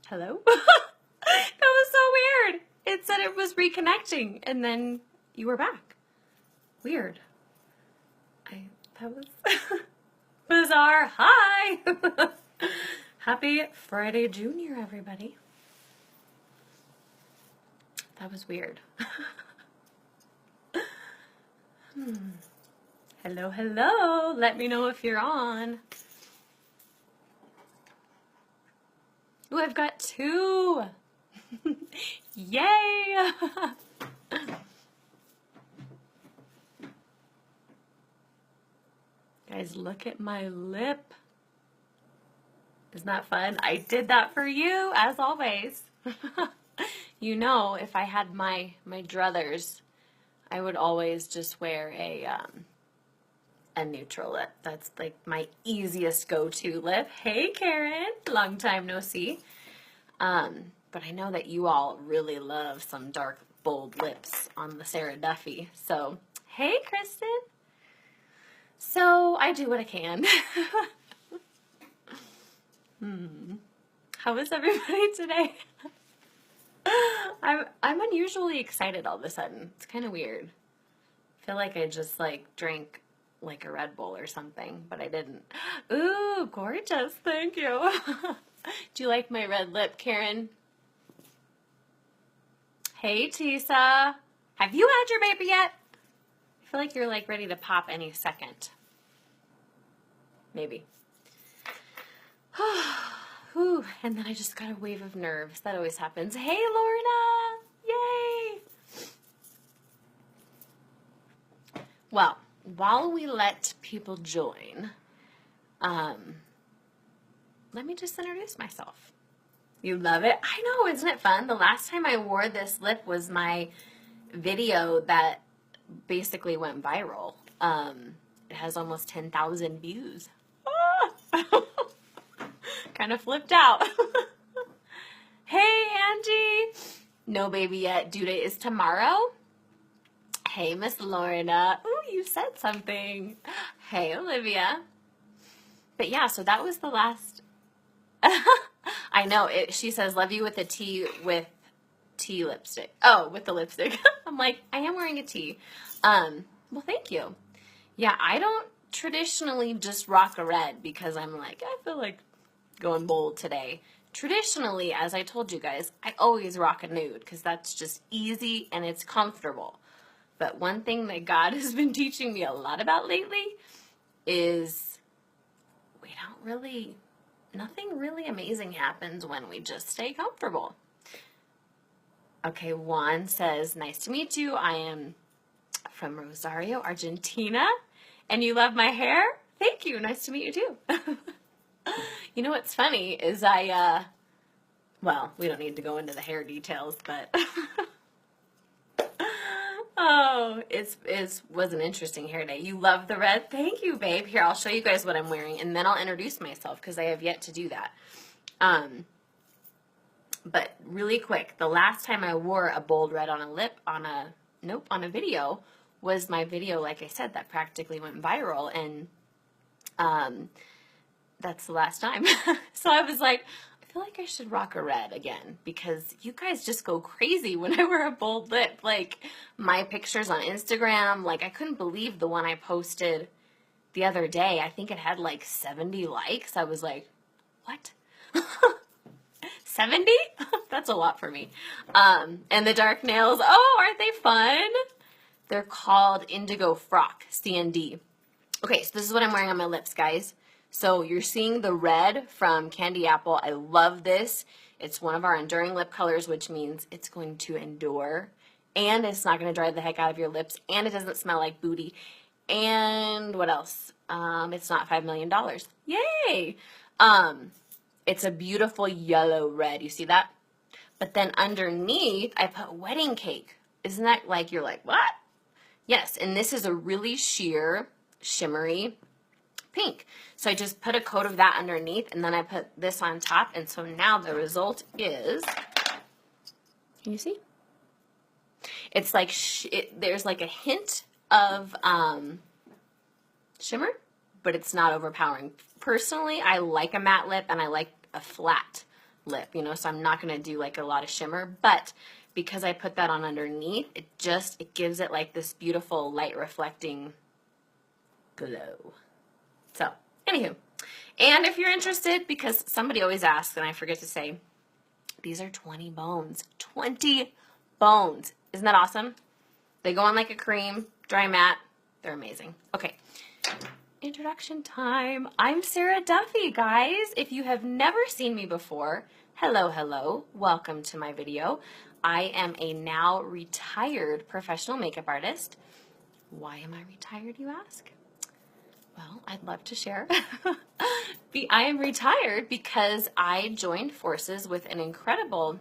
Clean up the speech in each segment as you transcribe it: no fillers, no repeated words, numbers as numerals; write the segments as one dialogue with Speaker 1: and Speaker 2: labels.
Speaker 1: Hello? That was so weird. It said it was reconnecting, and then you were back. Weird. That was bizarre. Hi! Happy Friday Junior, everybody. That was weird. Hello, hello. Let me know if you're on. Ooh, I've got 2. Yay! Guys, look at my lip. Isn't that fun? I did that for you, as always. You know, if I had my druthers, I would always just wear a neutral lip. That's like my easiest go-to lip. Hey, Karen. Long time no see. But I know that you all really love some dark, bold lips on the Saramduffey. So, hey, Kristen. So, I do what I can. How is everybody today? I'm unusually excited all of a sudden. It's kind of weird. I feel like I just drank like a Red Bull or something, but I didn't. Ooh, gorgeous. Thank you. Do you like my red lip, Karen? Hey, Tisa. Have you had your baby yet? I feel like you're ready to pop any second. Maybe. Whew, and then I just got a wave of nerves. That always happens. Hey, Lorna! Yay! Well, while we let people join, let me just introduce myself. You love it? I know, isn't it fun? The last time I wore this lip was my video that basically went viral. It has almost 10,000 views. Kind of flipped out. Hey, Angie. No baby yet. Due date is tomorrow. Hey, Miss Lorna. Ooh, you said something. Hey, Olivia. But yeah, so that was the last. I know. She says, love you with a T with tea lipstick. Oh, with the lipstick. I'm like, I am wearing a T. Well, thank you. Yeah, I don't traditionally just rock a red because I'm like, I feel like going bold today. Traditionally, as I told you guys, I always rock a nude because that's just easy and it's comfortable. But one thing that God has been teaching me a lot about lately is nothing really amazing happens when we just stay comfortable. Okay, Juan says, nice to meet you. I am from Rosario, Argentina, and you love my hair? Thank you. Nice to meet you too. You know what's funny is well, we don't need to go into the hair details, but oh, it was an interesting hair day. You love the red? Thank you, babe. Here, I'll show you guys what I'm wearing, and then I'll introduce myself because I have yet to do that. But really quick, the last time I wore a bold red on a lip on a video was my video, like I said, that practically went viral, and that's the last time. So I was like, I feel like I should rock a red again because you guys just go crazy when I wear a bold lip. Like my pictures on Instagram, I couldn't believe the one I posted the other day. I think it had 70 likes. I was like, what? 70? That's a lot for me. And the dark nails, oh, aren't they fun? They're called Indigo Frock, CND. Okay, so this is what I'm wearing on my lips, guys. So you're seeing the red from Candy Apple. I love this. It's one of our enduring lip colors, which means it's going to endure. And it's not going to dry the heck out of your lips. And it doesn't smell like booty. And what else? It's not $5 million. Yay! It's a beautiful yellow red. You see that? But then underneath, I put wedding cake. Isn't that you're like, what? Yes, and this is a really sheer, shimmery pink. So I just put a coat of that underneath, and then I put this on top, and so now the result is, can you see? It's there's a hint of shimmer, but it's not overpowering. Personally, I like a matte lip, and I like a flat lip, you know, so I'm not going to do like a lot of shimmer, but because I put that on underneath, it gives it like this beautiful light reflecting glow. So, anywho, and if you're interested, because somebody always asks and I forget to say, these are 20 bones. 20 bones. Isn't that awesome? They go on like a cream, dry matte. They're amazing. Okay. Introduction time. I'm Saramduffey, guys. If you have never seen me before, hello, hello. Welcome to my video. I am a now retired professional makeup artist. Why am I retired, you ask? Well, I'd love to share. I am retired because I joined forces with an incredible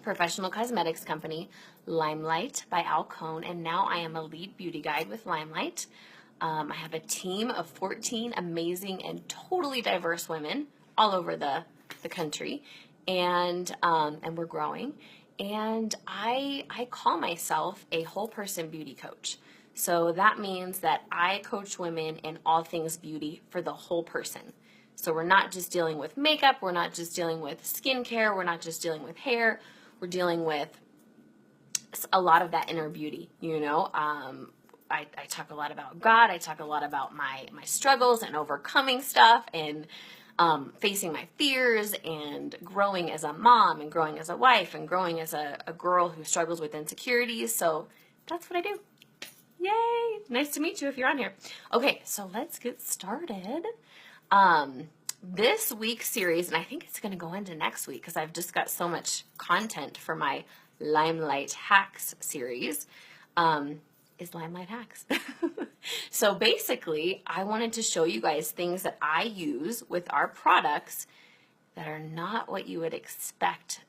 Speaker 1: professional cosmetics company, LimeLight by Alcone, and now I am a lead beauty guide with LimeLight. I have a team of 14 amazing and totally diverse women all over the country, and we're growing. And I call myself a whole person beauty coach. So that means that I coach women in all things beauty for the whole person. So we're not just dealing with makeup, we're not just dealing with skincare, we're not just dealing with hair, we're dealing with a lot of that inner beauty, you know. I talk a lot about God, I talk a lot about my struggles and overcoming stuff and facing my fears and growing as a mom and growing as a wife and growing as a girl who struggles with insecurities. So that's what I do. Yay! Nice to meet you if you're on here. Okay, so let's get started. This week's series, and I think it's going to go into next week because I've just got so much content for my LimeLight Hacks series, is LimeLight Hacks. So basically, I wanted to show you guys things that I use with our products that are not what you would expect.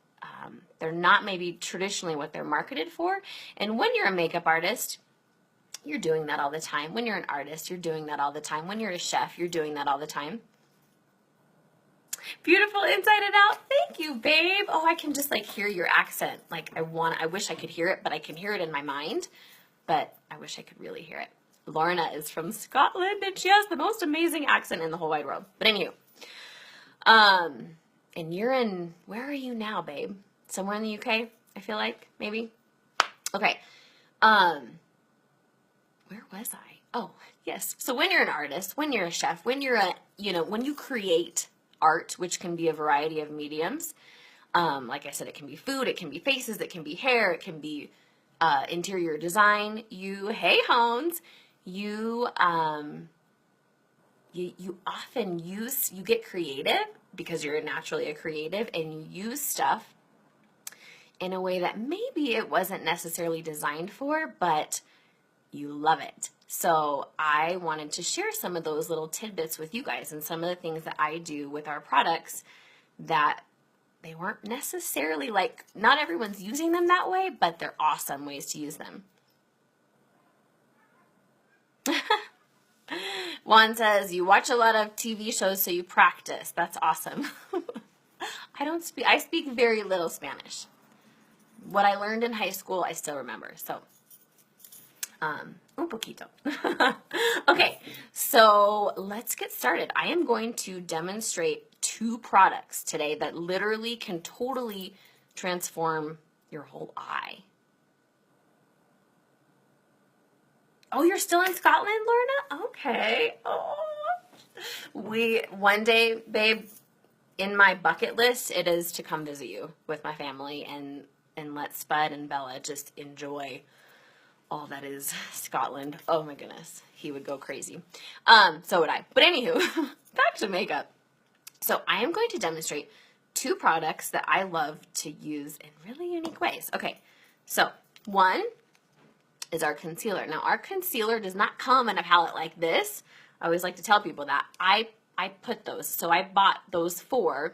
Speaker 1: They're not maybe traditionally what they're marketed for. And when you're a makeup artist, you're doing that all the time. When you're an artist, you're doing that all the time. When you're a chef, you're doing that all the time. Beautiful inside and out. Thank you, babe. Oh, I can just like hear your accent. Like I wish I could hear it, but I can hear it in my mind. But I wish I could really hear it. Lorna is from Scotland and she has the most amazing accent in the whole wide world. But anywho, and you're in, where are you now, babe? Somewhere in the UK, I feel like, maybe? Okay. Where was I? Oh, yes. So when you're an artist, when you're a chef, when you're when you create art, which can be a variety of mediums, like I said, it can be food, it can be faces, it can be hair, it can be interior design. You often you get creative because you're naturally a creative and you use stuff in a way that maybe it wasn't necessarily designed for, but you love it. So I wanted to share some of those little tidbits with you guys and some of the things that I do with our products that they weren't necessarily like, not everyone's using them that way, but they're awesome ways to use them. Juan says, you watch a lot of TV shows, so you practice. That's awesome. I speak very little Spanish. What I learned in high school, I still remember. So, un poquito. Okay, so let's get started. I am going to demonstrate 2 products today that literally can totally transform your whole eye. Oh, you're still in Scotland, Lorna? Okay. Oh. One day, babe, in my bucket list, it is to come visit you with my family and let Spud and Bella just enjoy all that is Scotland. Oh my goodness. He would go crazy. So would I. But anywho, back to makeup. So I am going to demonstrate 2 products that I love to use in really unique ways. Okay, so one is our concealer. Now our concealer does not come in a palette like this. I always like to tell people that. I put those. So I bought those 4.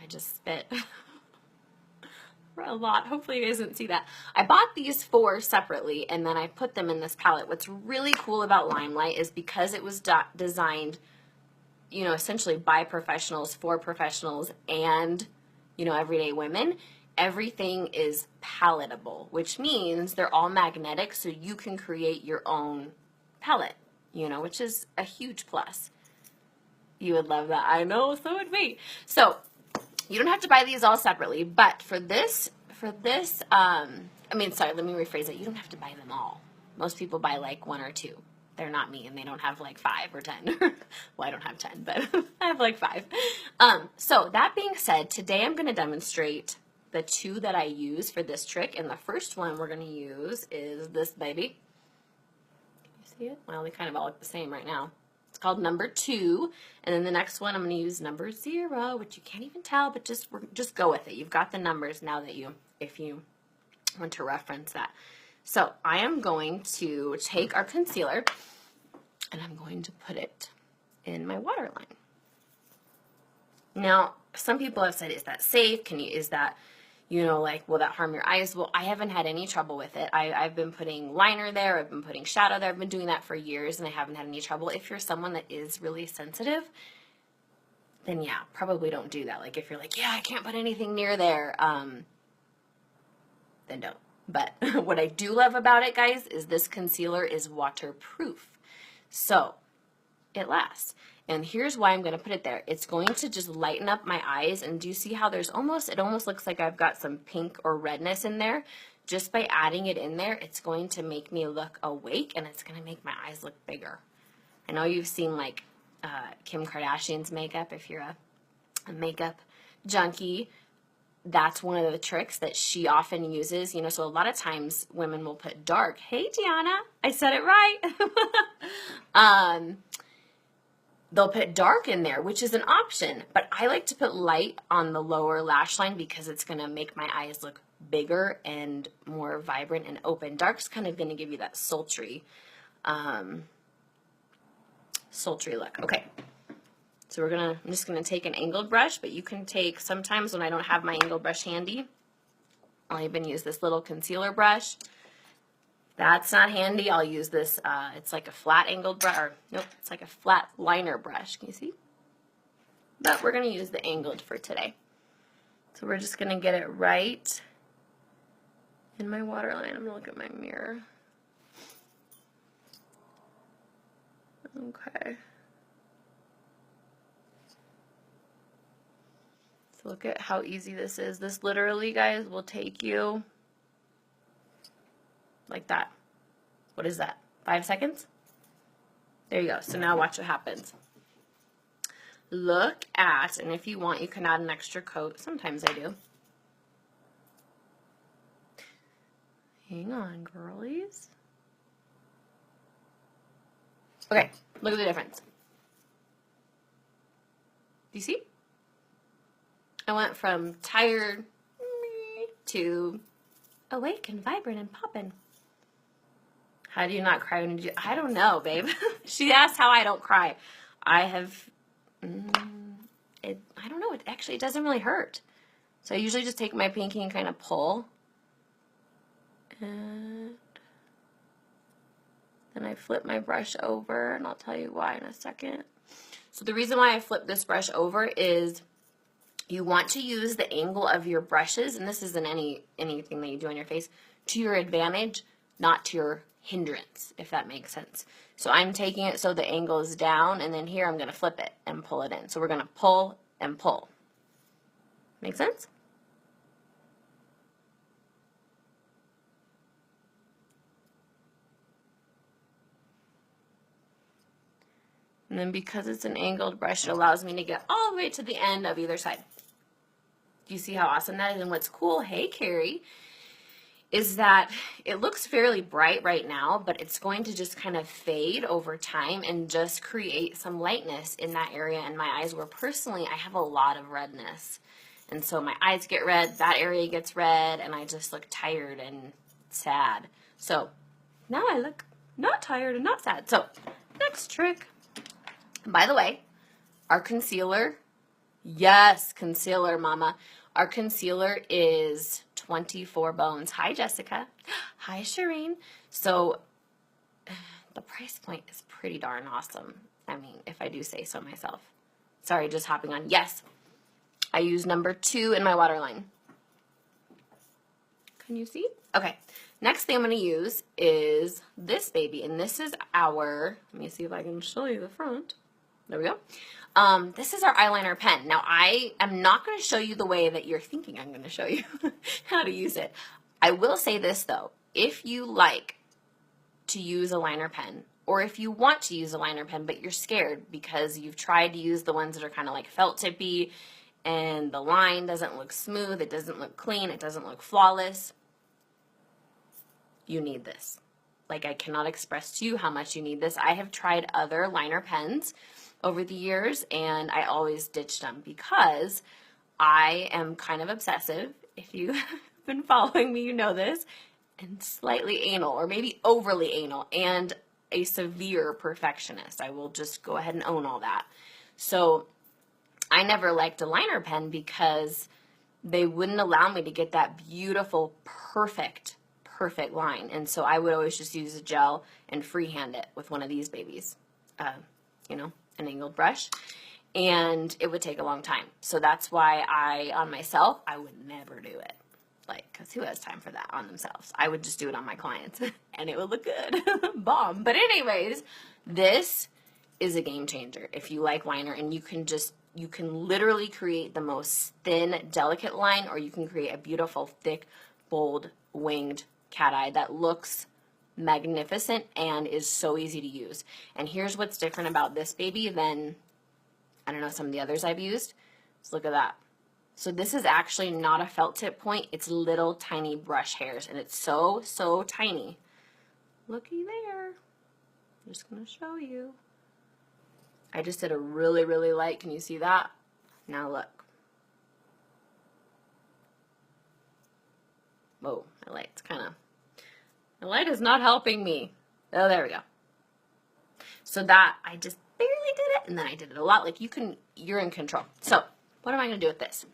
Speaker 1: I just spit a lot. Hopefully you guys didn't see that. I bought these 4 separately and then I put them in this palette. What's really cool about LimeLight is because it was designed, you know, essentially by professionals, for professionals, and, you know, everyday women, everything is palatable, which means they're all magnetic so you can create your own palette, you know, which is a huge plus. You would love that. I know, so would we. So You don't have to buy these all separately, but for this, I mean, sorry, let me rephrase it. You don't have to buy them all. Most people buy like 1 or 2. They're not me, and they don't have like 5 or 10. Well, I don't have 10, but I have like 5. So that being said, today I'm going to demonstrate the 2 that I use for this trick, and the first one we're going to use is this baby. Can you see it? Well, they kind of all look the same right now. It's called number 2, and then the next one I'm going to use number 0, which you can't even tell, but just go with it. You've got the numbers now that if you want to reference that. So I am going to take our concealer and I'm going to put it in my waterline. Now, some people have said, is that safe? Is that, like, will that harm your eyes? Well, I haven't had any trouble with it. I've been putting liner there. I've been putting shadow there. I've been doing that for years and I haven't had any trouble. If you're someone that is really sensitive, then yeah, probably don't do that. Like if you're like, yeah, I can't put anything near there, then don't. But what I do love about it, guys, is this concealer is waterproof. So it lasts. And here's why I'm going to put it there. It's going to just lighten up my eyes. And do you see how it almost looks like I've got some pink or redness in there? Just by adding it in there, it's going to make me look awake and it's going to make my eyes look bigger. I know you've seen like Kim Kardashian's makeup. If you're a makeup junkie, that's one of the tricks that she often uses. So a lot of times women will put dark. Hey, Deanna, I said it right. They'll put dark in there, which is an option. But I like to put light on the lower lash line because it's going to make my eyes look bigger and more vibrant and open. Dark's kind of going to give you that sultry look. Okay. So I'm just going to take an angled brush, but you can take, sometimes when I don't have my angled brush handy, I'll even use this little concealer brush. That's not handy. I'll use this, it's like a flat angled brush, or nope, it's like a flat liner brush. Can you see? But we're going to use the angled for today. So we're just going to get it right in my waterline. I'm going to look at my mirror. Okay. So look at how easy this is. This literally, guys, will take you like that. What is that? 5 seconds? There you go. So now watch what happens. Look at, and if you want, you can add an extra coat. Sometimes I do. Hang on, girlies. Okay, look at the difference. Do you see? I went from tired to awake and vibrant and poppin'. How do you not cry when you do? I don't know, babe. She asked how I don't cry. I have, I don't know. It doesn't really hurt. So I usually just take my pinky and kind of pull. And then I flip my brush over, and I'll tell you why in a second. So the reason why I flip this brush over is you want to use the angle of your brushes, and this isn't anything that you do on your face, to your advantage, not to your hindrance, if that makes sense. So I'm taking it so the angle is down, and then here I'm going to flip it and pull it in. So we're going to pull and pull. Make sense? And then because it's an angled brush, it allows me to get all the way to the end of either side. Do you see how awesome that is? And what's cool, hey Carrie, is that it looks fairly bright right now, but it's going to just kind of fade over time and just create some lightness in that area in my eyes where personally I have a lot of redness. And so my eyes get red, that area gets red, and I just look tired and sad. So now I look not tired and not sad. So next trick. By the way, our concealer, yes, concealer mama. Our concealer is 24 bones. Hi, Jessica. Hi, Shireen. So the price point is pretty darn awesome. I mean, if I do say so myself. Sorry, just hopping on. Yes, I use number 2 in my waterline. Can you see? Okay. Next thing I'm going to use is this baby. And this is our, let me see if I can show you the front. There we go. This is our eyeliner pen. Now, I am not going to show you the way that you're thinking I'm going to show you how to use it. I will say this, though. If you like to use a liner pen, or if you want to use a liner pen, but you're scared because you've tried to use the ones that are kind of like felt tippy, and the line doesn't look smooth, it doesn't look clean, it doesn't look flawless, you need this. Like, I cannot express to you how much you need this. I have tried other liner pens over the years, and I always ditched them because I am kind of obsessive. If you've been following me, you know this, and slightly anal, or maybe overly anal, and a severe perfectionist. I will just go ahead and own all that. So I never liked a liner pen because they wouldn't allow me to get that beautiful, perfect line. And so I would always just use a gel and freehand it with one of these babies, you know, an angled brush. And it would take a long time. So that's why on myself, I would never do it. Like, because who has time for that on themselves? I would just do it on my clients and it would look good. Bomb. But anyways, this is a game changer if you like liner, and you can literally create the most thin, delicate line, or you can create a beautiful, thick, bold, winged cat eye that looks magnificent and is so easy to use. And here's what's different about this baby than, I don't know, some of the others I've used. So look at that. So this is actually not a felt tip point. It's little tiny brush hairs, and it's so, so tiny. Looky there. I'm just going to show you. I just did a really, really light. Can you see that? Now look. Whoa, my light's my light is not helping me. Oh, there we go. So that, I just barely did it, and then I did it a lot. Like, you're in control. So what am I going to do with this?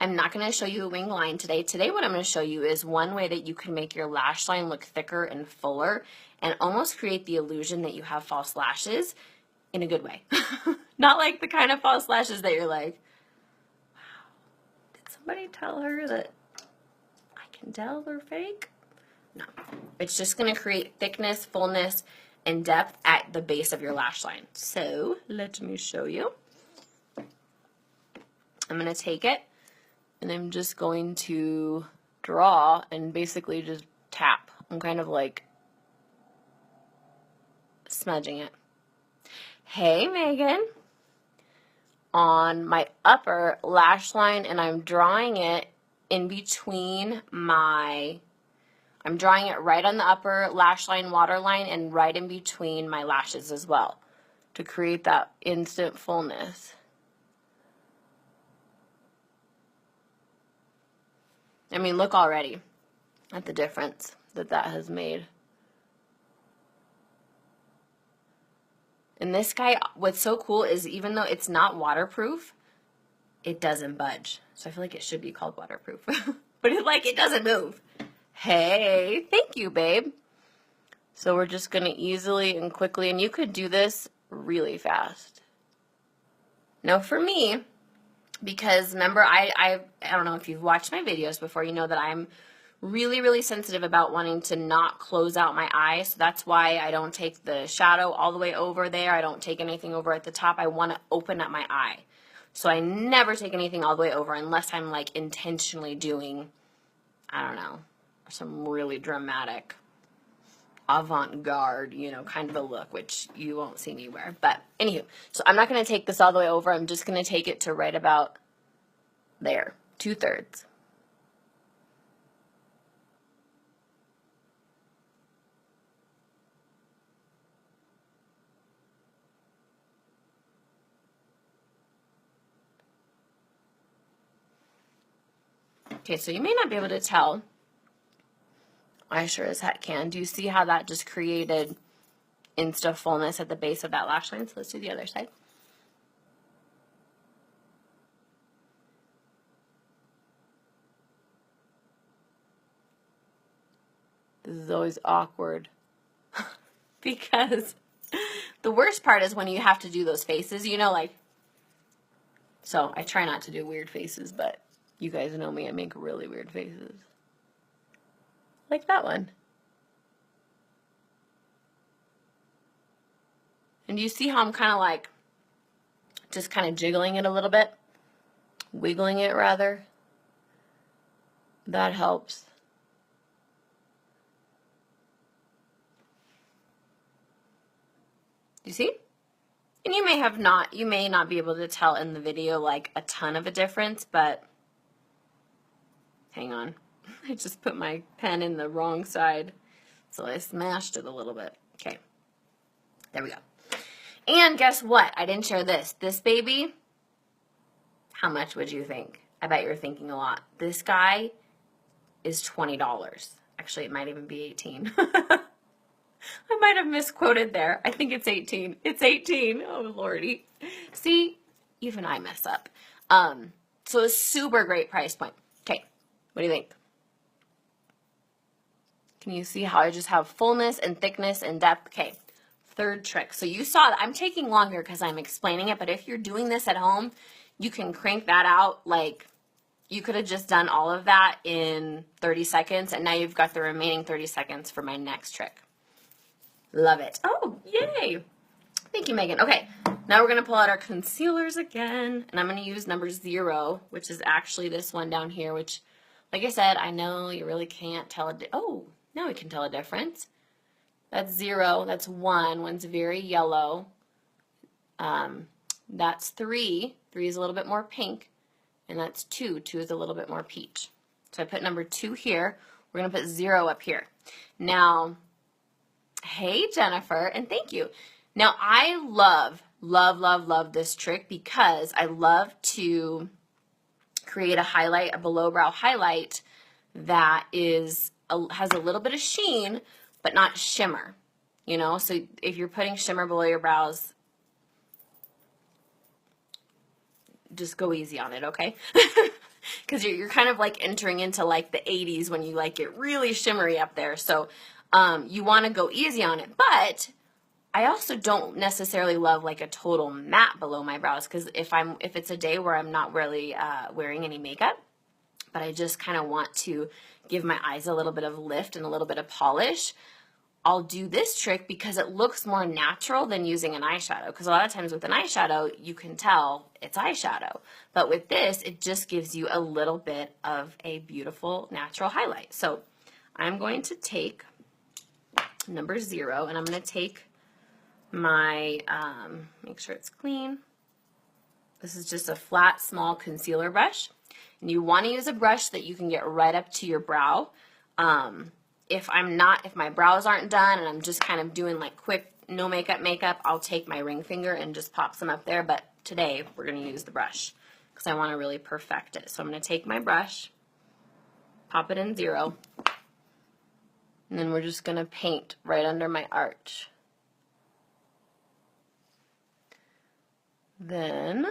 Speaker 1: I'm not going to show you a wing line today. Today what I'm going to show you is one way that you can make your lash line look thicker and fuller and almost create the illusion that you have false lashes in a good way. Not like the kind of false lashes that you're like, wow, did somebody tell her that I can tell they're fake? No. It's just going to create thickness, fullness, and depth at the base of your lash line. So let me show you. I'm going to take it, and I'm just going to draw and basically just tap. I'm kind of like smudging it. Hey, Megan. On my upper lash line, and I'm drawing it in between I'm drawing it right on the upper lash line, waterline, and right in between my lashes as well to create that instant fullness. I mean, look already at the difference that has made. And this guy, what's so cool is even though it's not waterproof, it doesn't budge. So I feel like it should be called waterproof. But it doesn't move. Hey, thank you, babe. So we're just going to easily and quickly, and you could do this really fast. Now for me, because remember, I don't know if you've watched my videos before, you know that I'm really, really sensitive about wanting to not close out my eye. So that's why I don't take the shadow all the way over there. I don't take anything over at the top. I want to open up my eye. So I never take anything all the way over unless I'm like intentionally doing, I don't know, some really dramatic avant-garde, you know, kind of a look, which you won't see me wear. But anywho, so I'm not going to take this all the way over. I'm just going to take it to right about there, 2/3. Okay, so you may not be able to tell. I sure as heck can. Do you see how that just created insta fullness at the base of that lash line? So let's do the other side. This is always awkward because the worst part is when you have to do those faces, you know, like, so I try not to do weird faces, but you guys know me, I make really weird faces. Like that one. And do you see how I'm kind of like, just kind of jiggling it a little bit? Wiggling it, rather. That helps. You see? And you may not be able to tell in the video like a ton of a difference, but hang on. I just put my pen in the wrong side, so I smashed it a little bit. Okay, there we go. And guess what? I didn't share this. This baby, how much would you think? I bet you're thinking a lot. This guy is $20. Actually, it might even be 18. I might have misquoted there. I think it's 18. It's 18. Oh, Lordy. See, even I mess up. So a super great price point. Okay, what do you think? Can you see how I just have fullness and thickness and depth? Okay, third trick. So you saw that I'm taking longer because I'm explaining it, but if you're doing this at home, you can crank that out. Like, you could have just done all of that in 30 seconds, and now you've got the remaining 30 seconds for my next trick. Love it. Oh, yay. Thank you, Megan. Okay, now we're going to pull out our concealers again, and I'm going to use number 0, which is actually this one down here, which, like I said, I know you really can't tell oh, now we can tell a difference. That's 0. That's 1. One's very yellow. That's 3. 3 is a little bit more pink, and that's 2. 2 is a little bit more peach. So I put number 2 here. We're going to put 0 up here. Now, hey, Jennifer, and thank you. Now, I love this trick because I love to create a highlight, a below brow highlight that has a little bit of sheen, but not shimmer, you know? So if you're putting shimmer below your brows, just go easy on it, okay? Because you're kind of like entering into like the 80s when you like get really shimmery up there. So you want to go easy on it, but I also don't necessarily love like a total matte below my brows, because if it's a day where I'm not really wearing any makeup, but I just kind of want to give my eyes a little bit of lift and a little bit of polish, I'll do this trick because it looks more natural than using an eyeshadow. Because a lot of times with an eyeshadow, you can tell it's eyeshadow. But with this, it just gives you a little bit of a beautiful natural highlight. So I'm going to take number 0, and I'm going to take my, make sure it's clean. This is just a flat, small concealer brush. And you want to use a brush that you can get right up to your brow. If my brows aren't done and I'm just kind of doing like quick, no makeup, I'll take my ring finger and just pop some up there. But today we're going to use the brush because I want to really perfect it. So I'm going to take my brush, pop it in 0, and then we're just going to paint right under my arch. Then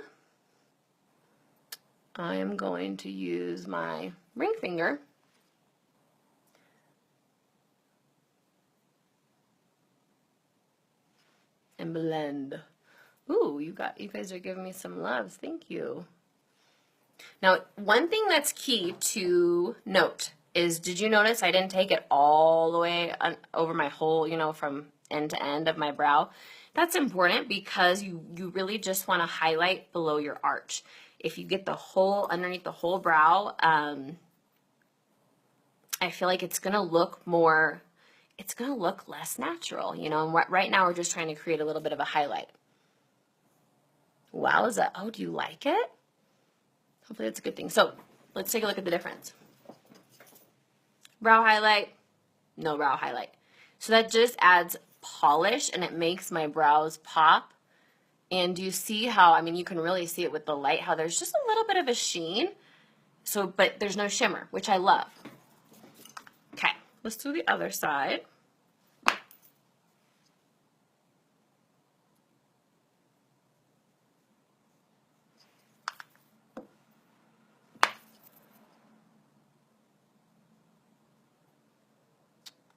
Speaker 1: I am going to use my ring finger and blend. Ooh, you guys are giving me some loves. Thank you. Now, one thing that's key to note is, did you notice I didn't take it all the way over my whole, from end to end of my brow? That's important because you really just want to highlight below your arch. If you get underneath the whole brow, I feel like it's going to look less natural, and right now we're just trying to create a little bit of a highlight. Wow, do you like it? Hopefully that's a good thing. So let's take a look at the difference. Brow highlight, no brow highlight. So that just adds polish and it makes my brows pop. And do you see how, you can really see it with the light, how there's just a little bit of a sheen, but there's no shimmer, which I love. Okay, let's do the other side.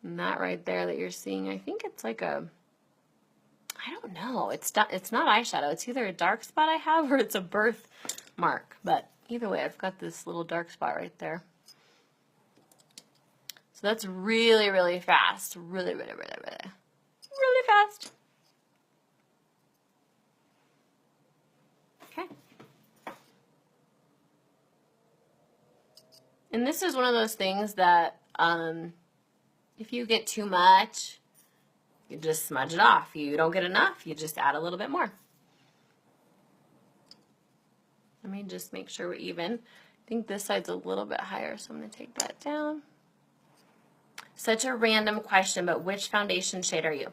Speaker 1: And that right there that you're seeing, I think it's like I don't know. It's not eyeshadow. It's either a dark spot I have or it's a birthmark. But either way, I've got this little dark spot right there. So that's really, really fast. Really, really, really, really, really fast. And this is one of those things that if you get too much, you just smudge it off. You don't get enough, you just add a little bit more. Let me just make sure we're even. I think this side's a little bit higher, so I'm going to take that down. Such a random question, but which foundation shade are you?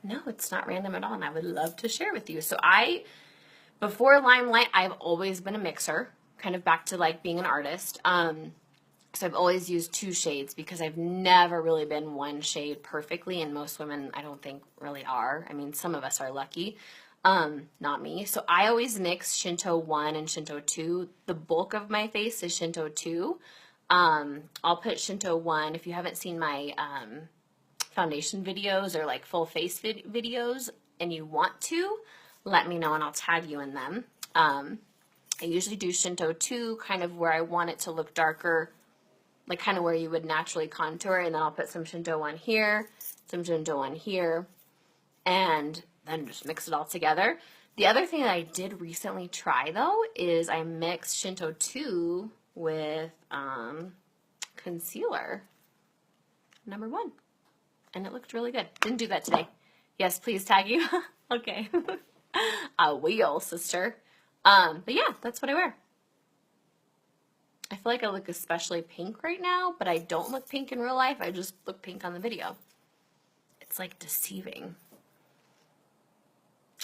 Speaker 1: No, it's not random at all, and I would love to share with you. So before LimeLight, I've always been a mixer, kind of back to like being an artist. So I've always used 2 shades because I've never really been one shade perfectly, and most women I don't think really are. I mean, some of us are lucky. Not me. So I always mix Shinto 1 and Shinto 2. The bulk of my face is Shinto 2. I'll put Shinto 1. If you haven't seen my foundation videos or like full face videos and you want to, let me know and I'll tag you in them. I usually do Shinto 2 kind of where I want it to look darker, like kind of where you would naturally contour, and then I'll put some Shinto 1 here, some Shinto 1 here, and then just mix it all together. The other thing that I did recently try though is I mixed Shinto 2 with concealer number 1, and it looked really good. Didn't do that today. Yes, please tag you. Okay. I will, sister. But yeah, that's what I wear. I feel like I look especially pink right now, but I don't look pink in real life. I just look pink on the video. It's like deceiving.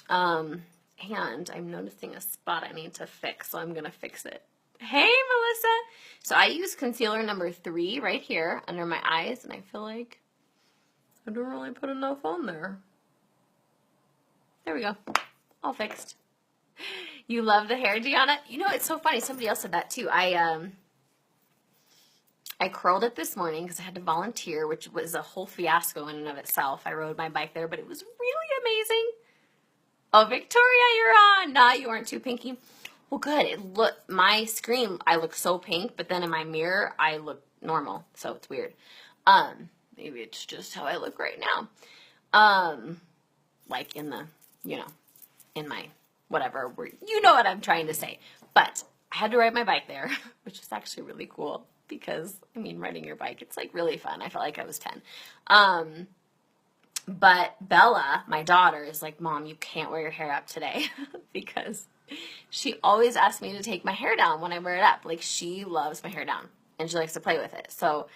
Speaker 1: And I'm noticing a spot I need to fix, so I'm going to fix it. Hey, Melissa. So I use concealer number 3 right here under my eyes, and I feel like I don't really put enough on there. There we go. All fixed. You love the hair, Gianna? You know, it's so funny. Somebody else said that too. I curled it this morning because I had to volunteer, which was a whole fiasco in and of itself. I rode my bike there, but it was really amazing. Oh, Victoria, you're on. Nah, you aren't too pinky. Well, good. My screen, I look so pink, but then in my mirror, I look normal. So it's weird. Maybe it's just how I look right now. Like in the, in my whatever, you know what I'm trying to say. But I had to ride my bike there, which was actually really cool because, I mean, riding your bike, it's like really fun. I felt like I was 10. But Bella, my daughter, is like, Mom, you can't wear your hair up today because she always asks me to take my hair down when I wear it up. Like, she loves my hair down and she likes to play with it. So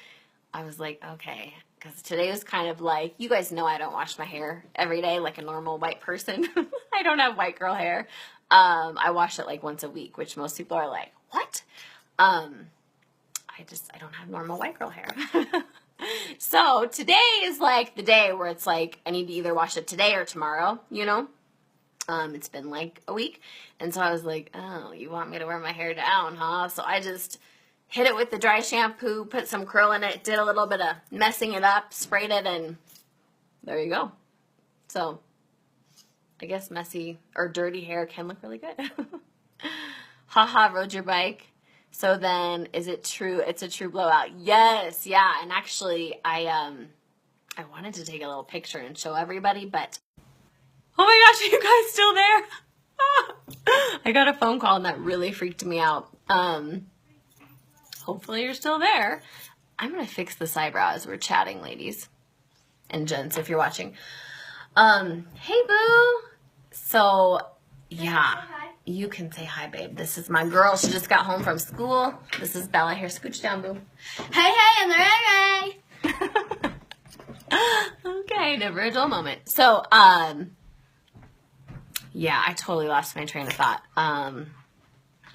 Speaker 1: I was like, okay, because today was kind of like, you guys know I don't wash my hair every day like a normal white person. I don't have white girl hair. I wash it like once a week, which most people are like, what? I don't have normal white girl hair. So today is like the day where it's like, I need to either wash it today or tomorrow, It's been like a week. And so I was like, oh, you want me to wear my hair down, huh? So I just hit it with the dry shampoo, put some curl in it, did a little bit of messing it up, sprayed it, and there you go. So I guess messy or dirty hair can look really good. Haha, rode your bike. So then, is it true? It's a true blowout. Yes, yeah. And actually, I wanted to take a little picture and show everybody, but oh my gosh, are you guys still there? I got a phone call and that really freaked me out. Hopefully you're still there. I'm gonna fix this eyebrow as we're chatting, ladies and gents, if you're watching. Hey, boo. So yeah. You can say hi, babe. This is my girl. She just got home from school. This is Bella here. Scooch down, boo. Hey, I'm the Okay, never a dull moment. So, yeah, I totally lost my train of thought.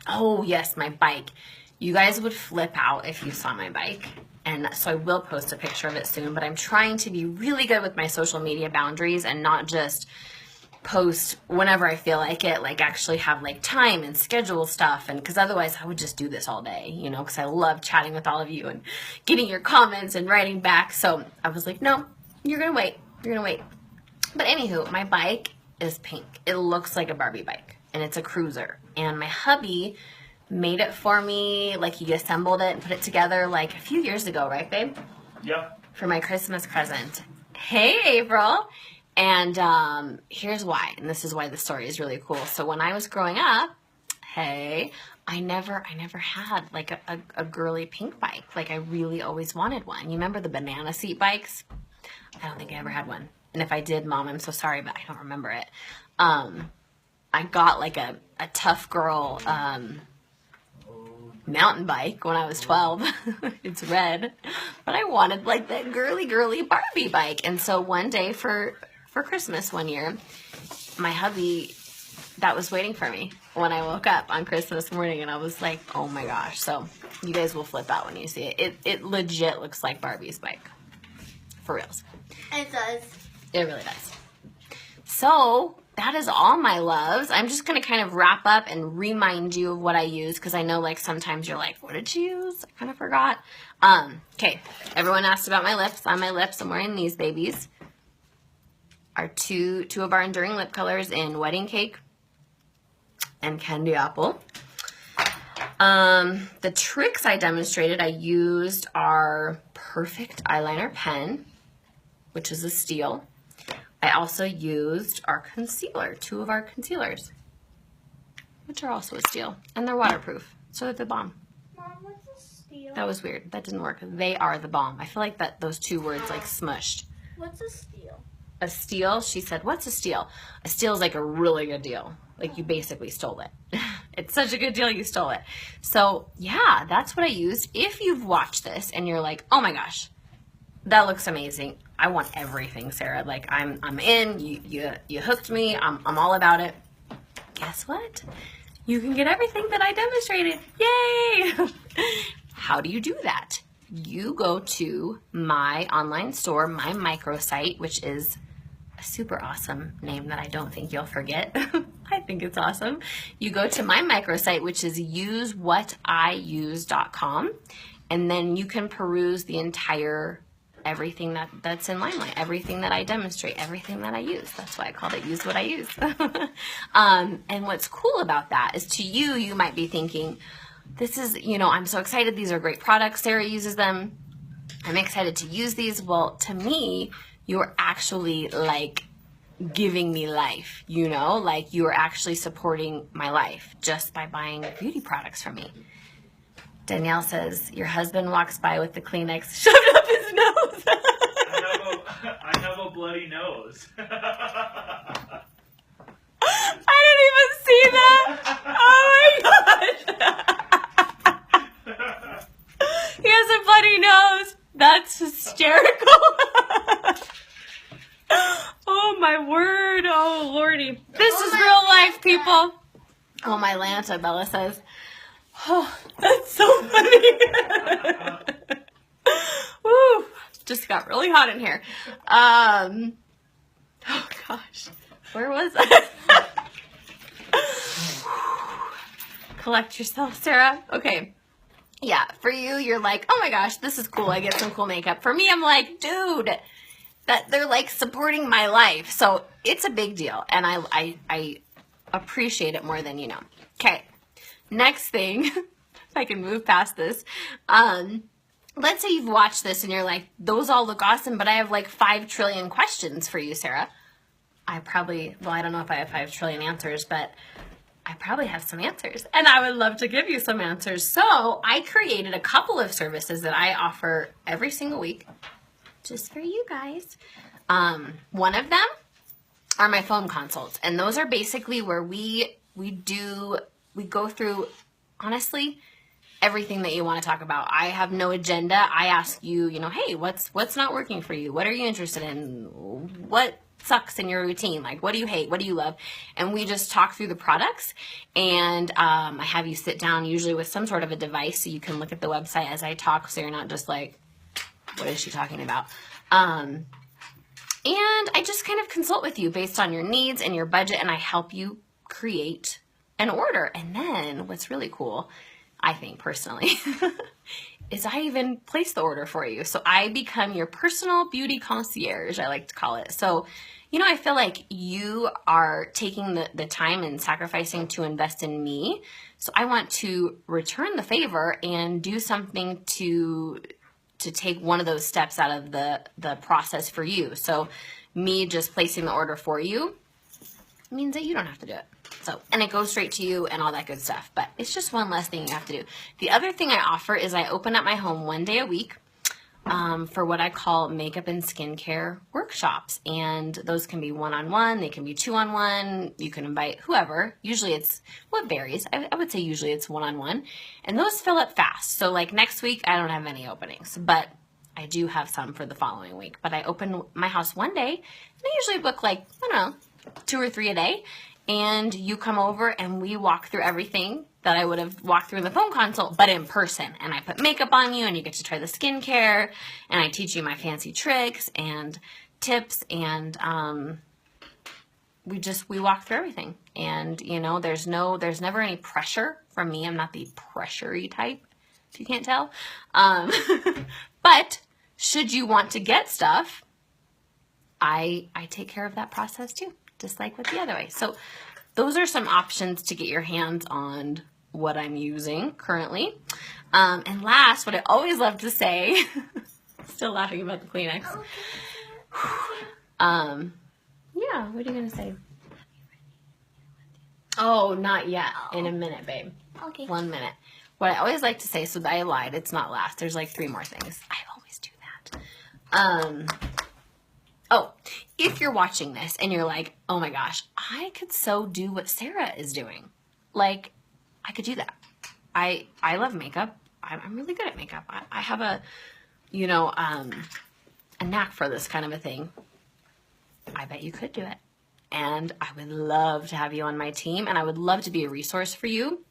Speaker 1: Oh, yes, my bike. You guys would flip out if you saw my bike. And so I will post a picture of it soon, but I'm trying to be really good with my social media boundaries and not just post whenever I feel like it, like actually have like time and schedule stuff, and because otherwise I would just do this all day, because I love chatting with all of you and getting your comments and writing back. So I was like, no, you're gonna wait. But anywho, my bike is pink. It looks like a Barbie bike, and it's a cruiser. And my hubby made it for me, like he assembled it and put it together like a few years ago, right, babe?
Speaker 2: Yeah.
Speaker 1: For my Christmas present. Hey, April. And here's why, and this is why the story is really cool. So when I was growing up, I never had like a girly pink bike. Like I really always wanted one. You remember the banana seat bikes? I don't think I ever had one. And if I did, Mom, I'm so sorry, but I don't remember it. I got like a tough girl mountain bike when I was 12. It's red. But I wanted like that girly Barbie bike. And so one day for Christmas one year, my hubby, that was waiting for me when I woke up on Christmas morning, and I was like, oh my gosh. So you guys will flip out when you see it. It legit looks like Barbie's bike. For reals.
Speaker 2: It does.
Speaker 1: It really does. So that is all, my loves. I'm just going to kind of wrap up and remind you of what I use, because I know like sometimes you're like, what did she use? I kind of forgot. Okay, everyone asked about my lips. On my lips, I'm wearing these babies. Our two of our enduring lip colors in Wedding Cake and Candy Apple. The tricks I demonstrated, I used our Perfect Eyeliner Pen, which is a steal. I also used our concealer, 2 of our concealers, which are also a steal. And they're waterproof, so they're the bomb.
Speaker 2: Mom, what's a steal?
Speaker 1: That was weird. That didn't work. They are the bomb. I feel like that those 2 words like smushed.
Speaker 2: What's a steal?
Speaker 1: A steal? She said, what's a steal? A steal is like a really good deal. Like you basically stole it. It's such a good deal you stole it. So yeah, that's what I used. If you've watched this and you're like, oh my gosh, that looks amazing. I want everything, Sarah. Like I'm in. You hooked me. I'm all about it. Guess what? You can get everything that I demonstrated. Yay! How do you do that? You go to my online store, my microsite, which is a super awesome name that I don't think you'll forget. I think it's awesome. You go to my microsite, which is usewhatiuse.com, and then you can peruse the entire everything that's in LimeLight, everything that I demonstrate, everything that I use. That's why I called it Use What I Use. And what's cool about that is to you, you might be thinking, this is, I'm so excited. These are great products. Sarah uses them. I'm excited to use these. Well, to me, you're actually like giving me life, like you are actually supporting my life just by buying beauty products from me. Danielle says, your husband walks by with the Kleenex shoved up his nose.
Speaker 3: I have a bloody nose.
Speaker 1: I didn't even see that. Oh my gosh. He has a bloody nose. That's hysterical. Oh my word. Oh lordy. This is real life, people. Oh my Lanta, Bella says. Oh, that's so funny. Woo. Just got really hot in here. Oh gosh. Where was I? Collect yourself, Sarah. Okay. Yeah, for you, you're like, oh my gosh, this is cool. I get some cool makeup. For me, I'm like, dude, that they're like supporting my life. So it's a big deal. And I appreciate it more than you know. Okay. Next thing, if I can move past this, let's say you've watched this and you're like, those all look awesome, but I have like 5 trillion questions for you, Sarah. I don't know if I have 5 trillion answers, but I probably have some answers, and I would love to give you some answers. So I created a couple of services that I offer every single week just for you guys. One of them are my phone consults, and those are basically where we go through, honestly, everything that you want to talk about. I have no agenda. I ask you, hey, what's not working for you? What are you interested in? What sucks in your routine? Like, what do you hate? What do you love? And we just talk through the products, and I have you sit down usually with some sort of a device so you can look at the website as I talk, so you're not just like, what is she talking about? And I just kind of consult with you based on your needs and your budget, and I help you create an order. And then what's really cool, I think personally, is I even place the order for you. So I become your personal beauty concierge, I like to call it. So, I feel like you are taking the time and sacrificing to invest in me. So I want to return the favor and do something to take one of those steps out of the process for you. So me just placing the order for you it means that you don't have to do it. So, and it goes straight to you and all that good stuff. But it's just one less thing you have to do. The other thing I offer is I open up my home one day a week for what I call makeup and skincare workshops. And those can be one-on-one. They can be two-on-one. You can invite whoever. Usually it's, well, it varies. I would say usually it's one-on-one. And those fill up fast. So like next week, I don't have any openings. But I do have some for the following week. But I open my house one day. And I usually book like, I don't know, 2 or 3 a day. And you come over and we walk through everything that I would have walked through in the phone consult, but in person. And I put makeup on you and you get to try the skincare. And I teach you my fancy tricks and tips. And we walk through everything. And, you know, there's never any pressure from me. I'm not the pressure-y type, if you can't tell. But should you want to get stuff, I take care of that process too, just like with the other way. So those are some options to get your hands on what I'm using currently. And last, what I always love to say, still laughing about the Kleenex. Yeah, what are you going to say? Oh, not yet. In a minute, babe.
Speaker 2: Okay.
Speaker 1: 1 minute. What I always like to say, so I lied, it's not last. There's like 3 more things. I always do that. Oh, if you're watching this and you're like, oh my gosh, I could so do what Sarah is doing. Like, I could do that. I love makeup. I'm really good at makeup. I have a knack for this kind of a thing. I bet you could do it. And I would love to have you on my team, and I would love to be a resource for you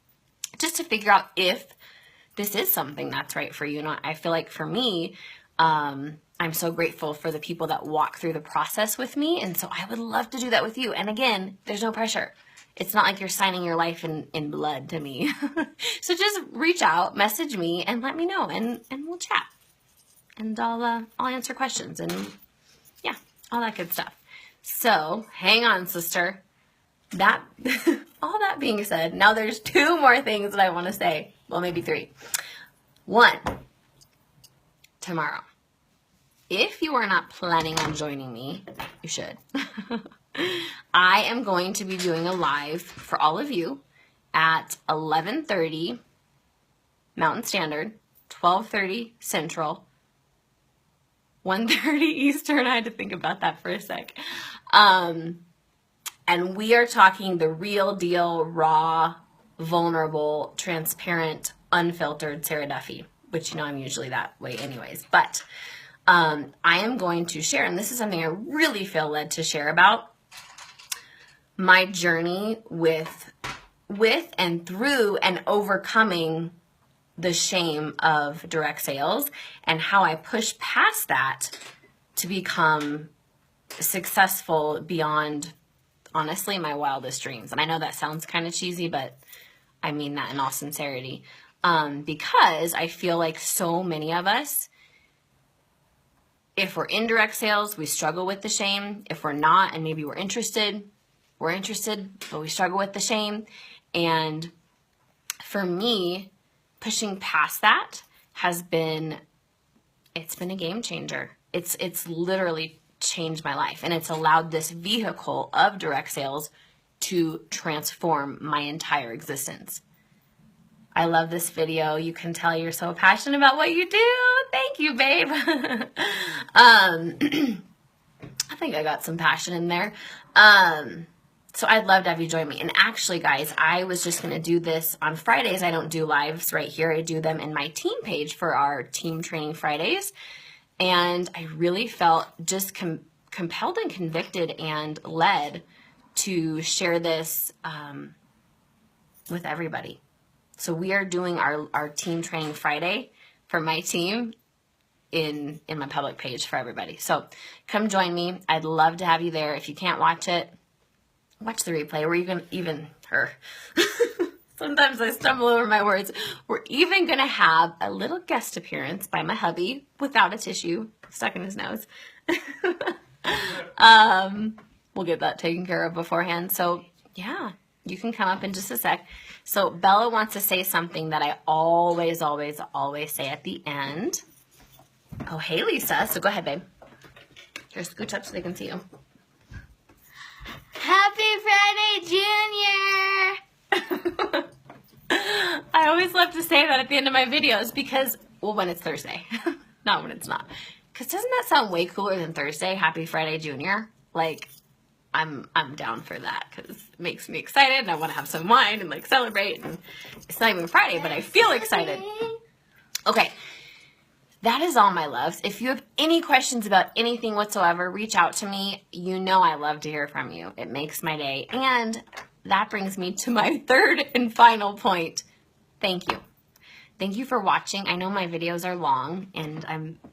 Speaker 1: just to figure out if this is something that's right for you. And I feel like for me, I'm so grateful for the people that walk through the process with me. And so I would love to do that with you. And again, there's no pressure. It's not like you're signing your life in blood to me. So just reach out, message me, and let me know, and we'll chat. And I'll answer questions and yeah, all that good stuff. So hang on, sister. That all that being said, now there's 2 more things that I want to say. Well, maybe 3. 1, tomorrow. If you are not planning on joining me, you should. I am going to be doing a live for all of you at 11:30 Mountain Standard, 12:30 Central, 1:30 Eastern. I had to think about that for a sec. And we are talking the real deal, raw, vulnerable, transparent, unfiltered Sarah Duffey, which, you know, I'm usually that way anyways. But I am going to share, and this is something I really feel led to share about, my journey with and through and overcoming the shame of direct sales and how I pushed past that to become successful beyond, honestly, my wildest dreams. And I know that sounds kind of cheesy, but I mean that in all sincerity. Because I feel like so many of us, if we're in direct sales, we struggle with the shame. If we're not, and maybe we're interested, but we struggle with the shame. And for me, pushing past that has been, it's been a game changer. It's literally changed my life, and it's allowed this vehicle of direct sales to transform my entire existence. I love this video. You can tell you're so passionate about what you do. Thank you, babe. I think I got some passion in there. So I'd love to have you join me. And actually, guys, I was just going to do this on Fridays. I don't do lives right here. I do them in my team page for our team training Fridays. And I really felt just compelled and convicted and led to share this with everybody. So we are doing our team training Friday for my team in my public page for everybody. So come join me. I'd love to have you there. If you can't watch it, watch the replay. We're even her. Sometimes I stumble over my words. We're even going to have a little guest appearance by my hubby without a tissue stuck in his nose. We'll get that taken care of beforehand. So yeah, you can come up in just a sec. So Bella wants to say something that I always say at the end. Oh, hey, Lisa. So go ahead, babe. Here, scooch up so they can see you.
Speaker 2: Happy Friday, Junior!
Speaker 1: I always love to say that at the end of my videos because, well, when it's Thursday, not when it's not. Because doesn't that sound way cooler than Thursday? Happy Friday, Junior. Like, I'm down for that because it makes me excited and I want to have some wine and like celebrate. And it's not even Friday, but I feel excited. Okay. That is all, my loves. If you have any questions about anything whatsoever, reach out to me. You know I love to hear from you. It makes my day. And that brings me to my third and final point. Thank you. Thank you for watching. I know my videos are long and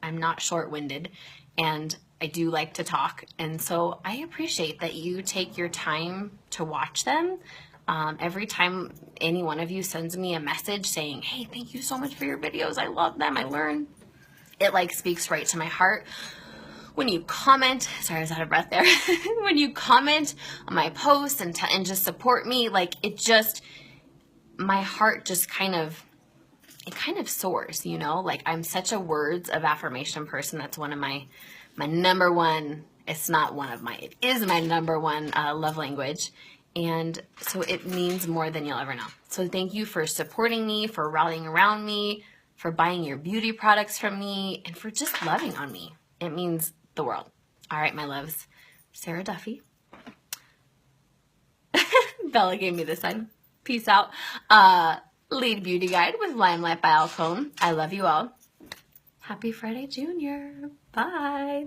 Speaker 1: I'm not short-winded and I do like to talk. And so I appreciate that you take your time to watch them. Every time any one of you sends me a message saying, hey, thank you so much for your videos. I love them. I learn. It like speaks right to my heart. When you comment, sorry, I was out of breath there. When you comment on my posts and just support me, like it just, my heart just kind of soars, you know? Like I'm such a words of affirmation person. That's one of my number one, it's not one of my, it is my number one love language. And so it means more than you'll ever know. So thank you for supporting me, for rallying around me, for buying your beauty products from me, and for just loving on me. It means the world. All right, my loves. Saramduffey. Bella gave me this sign. Peace out. Lead Beauty Guide with LimeLight by Alcone. I love you all. Happy Friday, Junior. Bye.